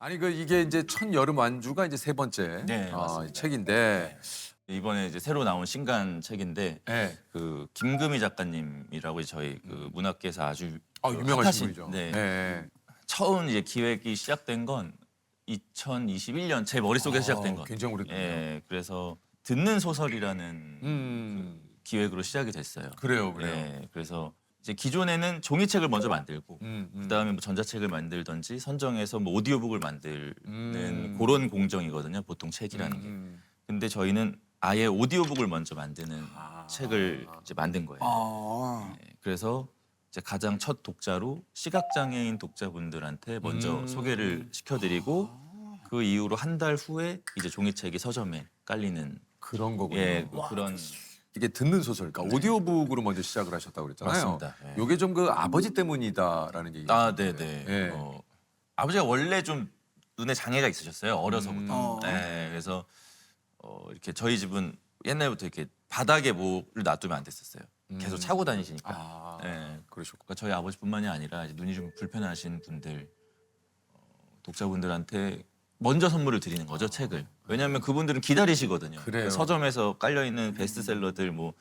아니 이게 이제 첫 여름 완주가 이제 세 번째 네, 맞습니다. 책인데 이번에 이제 새로 나온 신간 책인데 네. 그 김금희 작가님이라고 저희 그 문학계에서 아주 유명하신 핫하신, 분이죠. 네. 네. 처음 이제 기획이 시작된 건 2021년 제 머릿속에서 시작된 거. 굉장히 오래됐네요. 예, 그래서 듣는 소설이라는 음. 기획으로 시작이 됐어요. 그래요. 예, 그래서 이제 기존에는 종이책을 먼저 만들고 음. 그다음에 뭐 전자책을 만들든지 선정해서 뭐 오디오북을 만드는 그런 공정이거든요. 보통 책이라는 게. 근데 저희는 아예 오디오북을 먼저 만드는 책을 이제 만든 거예요. 네, 그래서 이제 가장 첫 독자로 시각장애인 독자분들한테 먼저 소개를 시켜드리고 그 이후로 한 달 후에 이제 종이책이 서점에 깔리는 그런 거군요. 예, 그런 이게 듣는 소설, 그러니까 오디오북으로 먼저 시작을 하셨다고 그랬잖아요. 맞습니다. 예. 요게 좀 그 아버지 때문이다라는 얘기. 아, 네네. 예. 아버지가 원래 좀 눈에 장애가 있으셨어요. 어려서부터. 네, 그래서 이렇게 저희 집은 옛날부터 이렇게 바닥에 뭐를 놔두면 안 됐었어요. 계속 차고 다니시니까. 네, 그러셨고. 그러니까 저희 아버지뿐만이 아니라 이제 눈이 좀 불편하신 분들, 독자분들한테 먼저 선물을 드리는 거죠, 책을. 왜냐하면 그분들은 기다리시거든요. 그래요. 서점에서 깔려 있는 베스트셀러들 뭐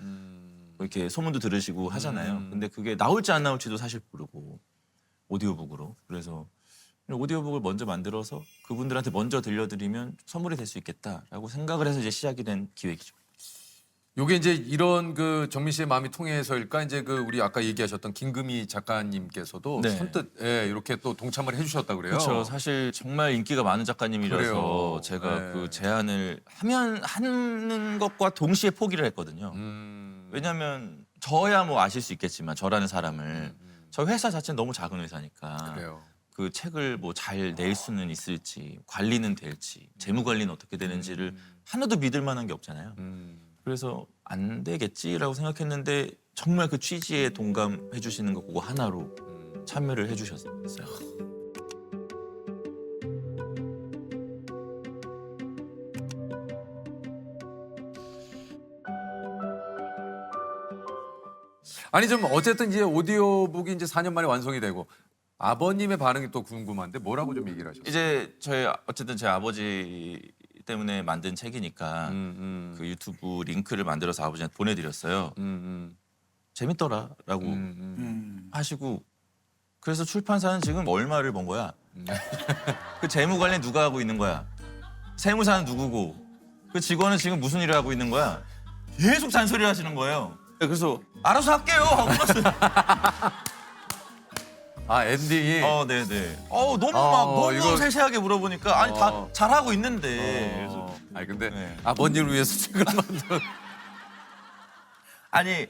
이렇게 소문도 들으시고 하잖아요. 근데 그게 나올지 안 나올지도 사실 모르고 오디오북으로. 그래서 오디오북을 먼저 만들어서 그분들한테 먼저 들려드리면 선물이 될 수 있겠다라고 생각을 해서 이제 시작이 된 기획이죠. 요게 이제 이런 그 정민 씨의 마음이 통해서일까 이제 그 우리 아까 얘기하셨던 김금희 작가님께서도 네. 선뜻 이렇게 또 동참을 해주셨다 그래요. 그렇죠. 사실 정말 인기가 많은 작가님이라서 그래요. 제가 네. 그 제안을 하는 것과 동시에 포기를 했거든요. 왜냐하면 저야 뭐 아실 수 있겠지만 저라는 사람을 저 회사 자체는 너무 작은 회사니까 그래요. 그 책을 뭐 잘 낼 수는 있을지 관리는 될지 재무 관리는 어떻게 되는지를 하나도 믿을 만한 게 없잖아요. 그래서 안 되겠지라고 생각했는데 정말 그 취지에 동감해 주시는 거 그거 하나로 참여를 해 주셨어요. 아니 좀 어쨌든 이제 오디오북이 이제 4년 만에 완성이 되고 아버님의 반응이 또 궁금한데 뭐라고 좀 얘기를 하셨어요? 이제 저희 어쨌든 제 아버지 때문에 만든 책이니까 그 유튜브 링크를 만들어서 아버지한테 보내드렸어요. 재밌더라라고 하시고 그래서 출판사는 지금 얼마를 번 거야? 그 재무 관리 누가 하고 있는 거야? 세무사는 누구고? 그 직원은 지금 무슨 일을 하고 있는 거야? 계속 잔소리를 하시는 거예요. 그래서 알아서 할게요 하고 끊었어요. 아 엔딩이 네네. 너무 이거- 세세하게 물어보니까 아니 다 잘하고 있는데. 그래서 아니 근데 네. 아버님을 위해서 책을 만들어 아니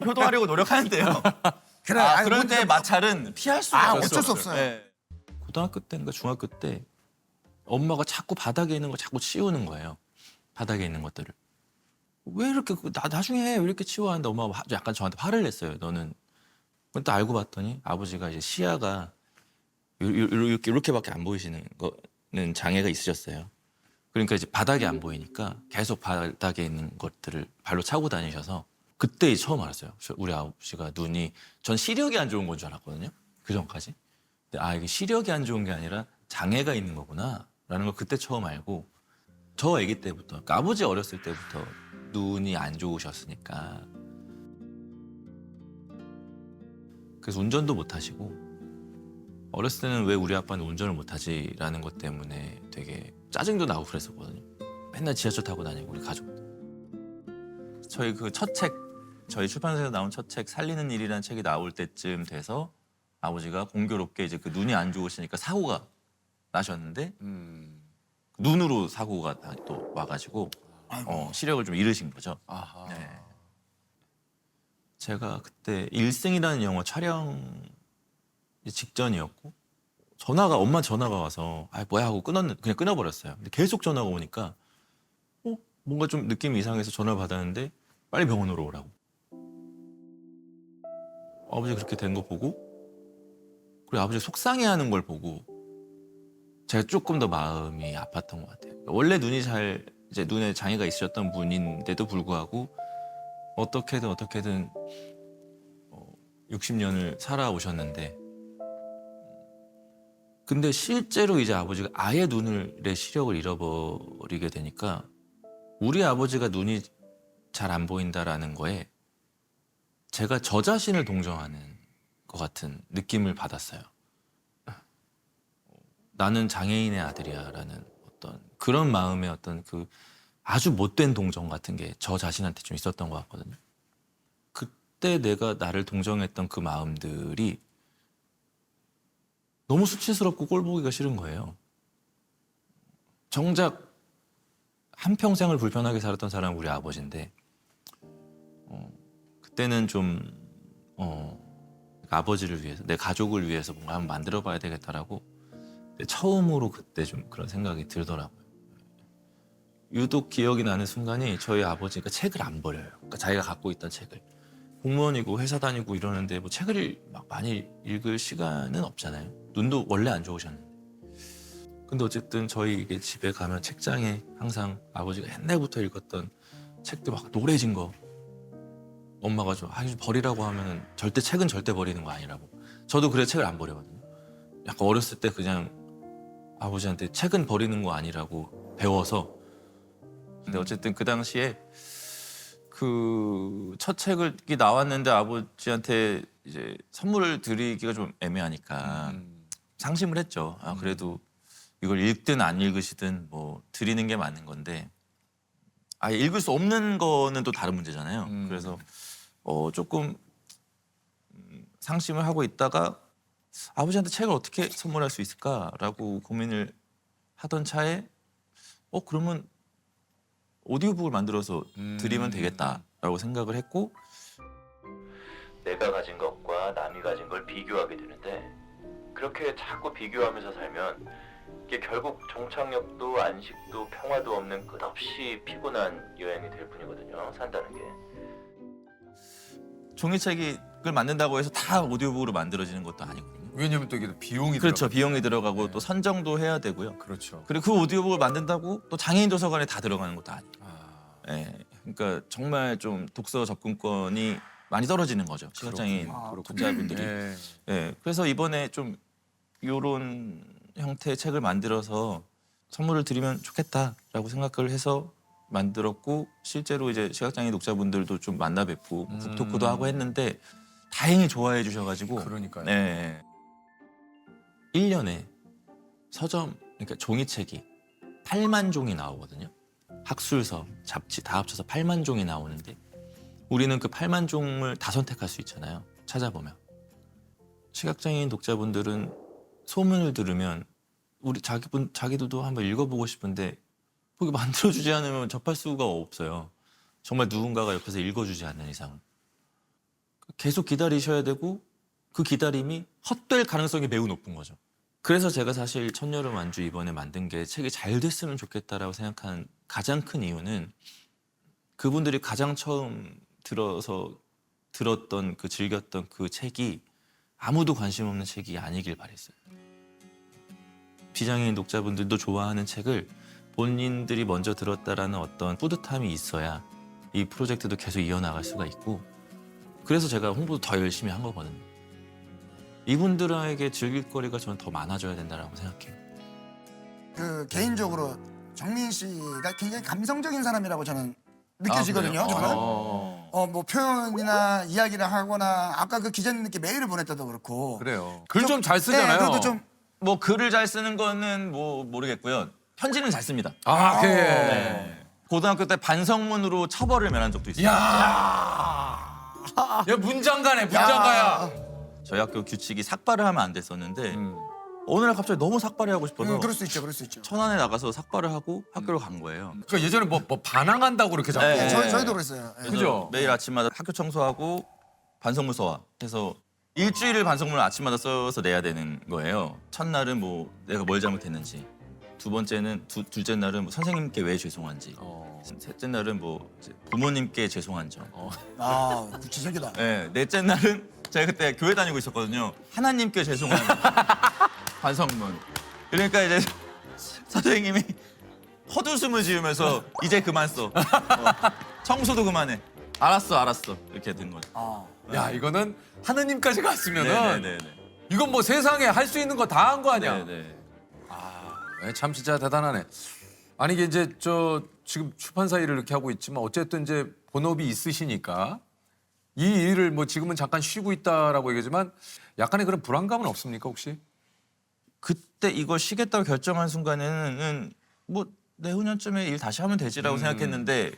효도하려고 노력하는데요. 그래, 그럴 때 마찰은 피할 수가 어쩔 수 없어요. 네. 고등학교 때인가 중학교 때 엄마가 자꾸 바닥에 있는 거 자꾸 치우는 거예요. 바닥에 있는 것들을. 왜 이렇게 나중에 왜 이렇게 치워 하는데 엄마가 약간 저한테 화를 냈어요. 너는. 그건 또 알고 봤더니 아버지가 이제 시야가 이렇게밖에 안 보이시는 거는 장애가 있으셨어요. 그러니까 이제 바닥이 안 보이니까 계속 바닥에 있는 것들을 발로 차고 다니셔서 그때 처음 알았어요. 우리 아버지가 눈이 전 시력이 안 좋은 건 줄 알았거든요. 그 전까지. 근데 이게 시력이 안 좋은 게 아니라 장애가 있는 거구나라는 걸 그때 처음 알고 저 아기 때부터 그러니까 아버지 어렸을 때부터 눈이 안 좋으셨으니까 그래서 운전도 못 하시고 어렸을 때는 왜 우리 아빠는 운전을 못 하지라는 것 때문에 되게 짜증도 나고 그랬었거든요. 맨날 지하철 타고 다니고 우리 가족들. 저희 그 첫 책, 저희 출판사에서 나온 첫 책 살리는 일이라는 책이 나올 때쯤 돼서 아버지가 공교롭게 이제 그 눈이 안 좋으시니까 사고가 나셨는데 눈으로 사고가 또 와가지고 시력을 좀 잃으신 거죠. 아하. 네. 제가 그때 일생이라는 영화 촬영 직전이었고 엄마 전화가 와서 뭐야 하고 그냥 끊어버렸어요. 근데 계속 전화가 오니까 뭔가 좀 느낌이 이상해서 전화를 받았는데 빨리 병원으로 오라고. 아버지 그렇게 된 거 보고 그리고 아버지 속상해하는 걸 보고 제가 조금 더 마음이 아팠던 것 같아요. 원래 이제 눈에 장애가 있으셨던 분인데도 불구하고 어떻게든 60년을 살아오셨는데 근데 실제로 이제 아버지가 아예 눈의 시력을 잃어버리게 되니까 우리 아버지가 눈이 잘 안 보인다라는 거에 제가 저 자신을 동정하는 것 같은 느낌을 받았어요. 나는 장애인의 아들이야라는 어떤 그런 마음의 어떤 그 아주 못된 동정 같은 게 저 자신한테 좀 있었던 것 같거든요. 그때 내가 나를 동정했던 그 마음들이 너무 수치스럽고 꼴 보기가 싫은 거예요. 정작 한평생을 불편하게 살았던 사람은 우리 아버지인데 그때는 좀 아버지를 위해서 내 가족을 위해서 뭔가 한번 만들어 봐야 되겠다라고 처음으로 그때 좀 그런 생각이 들더라고요. 유독 기억이 나는 순간이 저희 아버지가 책을 안 버려요. 그러니까 자기가 갖고 있던 책을. 공무원이고 회사 다니고 이러는데 뭐 책을 막 많이 읽을 시간은 없잖아요. 눈도 원래 안 좋으셨는데. 근데 어쨌든 저희 이게 집에 가면 책장에 항상 아버지가 옛날부터 읽었던 책들 막 노래진 거 엄마가 좀 버리라고 하면은 절대 책은 절대 버리는 거 아니라고. 저도 그래 책을 안 버리거든요. 약간 어렸을 때 그냥 아버지한테 책은 버리는 거 아니라고 배워서. 근데 어쨌든 그 당시에 그 첫 책이 나왔는데 아버지한테 이제 선물을 드리기가 좀 애매하니까 상심을 했죠. 아 그래도 이걸 읽든 안 읽으시든 뭐 드리는 게 맞는 건데 아예 읽을 수 없는 거는 또 다른 문제잖아요. 그래서 조금 상심을 하고 있다가 아버지한테 책을 어떻게 선물할 수 있을까라고 고민을 하던 차에 그러면 오디오북을 만들어서 드리면 되겠다라고 생각을 했고 내가 가진 것과 남이 가진 걸 비교하게 되는데 그렇게 자꾸 비교하면서 살면 이게 결국 종착역도 안식도 평화도 없는 끝없이 피곤한 여행이 될 뿐이거든요. 산다는 게. 종이책을 만든다고 해서 다 오디오북으로 만들어지는 것도 아니거든요. 왜냐면 또 이게 비용이 그렇죠. 들어가고. 비용이 들어가고 네. 또 선정도 해야 되고요. 그렇죠. 그리고 그 오디오북을 만든다고 또 장애인 도서관에 다 들어가는 것도 아니에요. 아, 예. 그러니까 정말 좀 독서 접근권이 많이 떨어지는 거죠. 시각장애인 그렇군요. 독자분들이. 네. 예. 그래서 이번에 좀 이런 형태의 책을 만들어서 선물을 드리면 좋겠다라고 생각을 해서 만들었고 실제로 이제 시각장애인 독자분들도 좀 만나 뵙고 북토크도 하고 했는데 다행히 좋아해 주셔가지고 그러니까요. 네. 1년에 서점 그러니까 종이책이 8만 종이 나오거든요. 학술서, 잡지 다 합쳐서 8만 종이 나오는데 우리는 그 8만 종을 다 선택할 수 있잖아요. 찾아보면. 시각장애인 독자분들은 소문을 들으면 우리 자기들도 한번 읽어보고 싶은데 거기 만들어주지 않으면 접할 수가 없어요. 정말 누군가가 옆에서 읽어주지 않는 이상. 계속 기다리셔야 되고 그 기다림이 헛될 가능성이 매우 높은 거죠. 그래서 제가 사실 천여름 완주 이번에 만든 게 책이 잘 됐으면 좋겠다라고 생각하는 가장 큰 이유는 그분들이 가장 처음 들었던 그 즐겼던 그 책이 아무도 관심 없는 책이 아니길 바랬어요. 비장애인 독자분들도 좋아하는 책을 본인들이 먼저 들었다라는 어떤 뿌듯함이 있어야 이 프로젝트도 계속 이어나갈 수가 있고 그래서 제가 홍보도 더 열심히 한 거거든요. 이분들에게 즐길 거리가 저는 더 많아져야 된다고 생각해요. 그 개인적으로 정민 씨가 굉장히 감성적인 사람이라고 저는 느껴지거든요. 아, 그래요? 저는 어. 뭐 표현이나 이야기를 하거나 아까 그 기자님께 메일을 보냈다도 그렇고. 그래요. 글 좀 잘 쓰잖아요. 네, 그것도 좀 뭐 글을 잘 쓰는 거는 뭐 모르겠고요. 편지는 잘 씁니다. 아, 그래. 네. 고등학교 때 반성문으로 처벌을 면한 적도 있어요. 야, 문장가네, 문장가야. 저희 학교 규칙이 삭발을 하면 안 됐었는데 어느 날 갑자기 너무 삭발을 하고 싶어서 그럴 수 있죠, 그럴 수 있죠. 천안에 나가서 삭발을 하고 학교로 간 거예요. 그러니까 예전에 뭐 반항한다고 그렇게 자꾸. 네. 저희도 그랬어요. 예. 그래서 그죠? 매일 아침마다 학교 청소하고 반성문 써와 해서 일주일을 반성문을 아침마다 써서 내야 되는 거예요. 첫날은 뭐 내가 뭘 잘못했는지, 두 번째는 둘째 날은 뭐 선생님께 왜 죄송한지, 셋째 날은 뭐 이제 부모님께 죄송한 점, 아, 구체적이다. 네, 넷째 날은 제가 그때 교회 다니고 있었거든요. 하나님께 죄송한 반성문. 그러니까 이제 선생님이 헛웃음을 지으면서 이제 그만 써. 청소도 그만해. 알았어. 이렇게 된 거죠. 아, 야, 이거는 하느님까지 갔으면은 네네네. 이건 뭐 세상에 할 수 있는 거 다 한 거 아니야? 네네. 네, 참 진짜 대단하네. 아니 이게 이제 저 지금 출판사 일을 이렇게 하고 있지만 어쨌든 이제 본업이 있으시니까 이 일을 뭐 지금은 잠깐 쉬고 있다라고 얘기하지만 약간의 그런 불안감은 없습니까 혹시? 그때 이걸 쉬겠다고 결정한 순간에는 뭐 내후년쯤에 일 다시 하면 되지라고 생각했는데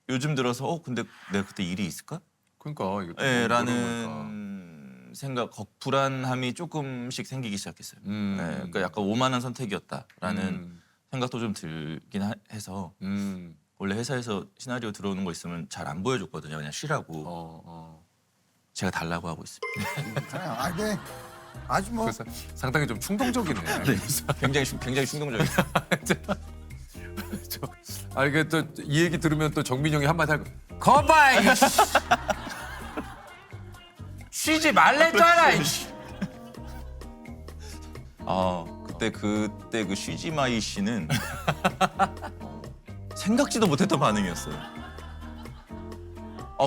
요즘 들어서 근데 내가 그때 일이 있을까? 그러니까 이게 네, 모르는 거니까. 라는 생각, 불안함이 조금씩 생기기 시작했어요. 네, 그러니까 약간 오만한 선택이었다라는 생각도 좀 들긴 해서 원래 회사에서 시나리오 들어오는 거 있으면 잘 안 보여줬거든요. 그냥 쉬라고. 제가 달라고 하고 있습니다. 그래요. 아, 네. 아주 뭐 그래서 상당히 좀 충동적이네. 굉장히 충동적이에요. 아 이게 또 이 얘기 들으면 또 정민 형이 한마디 하고 거봐 이씨. 쉬지 말랬잖아 이씨. 그때 그 쉬지마이 씨는 생각지도 못했던 반응이었어요.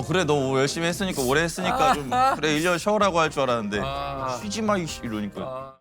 그래 너 열심히 했으니까 오래 했으니까 좀 그래 1년 쉬어라고 할 줄 알았는데 쉬지마이 씨 이러니까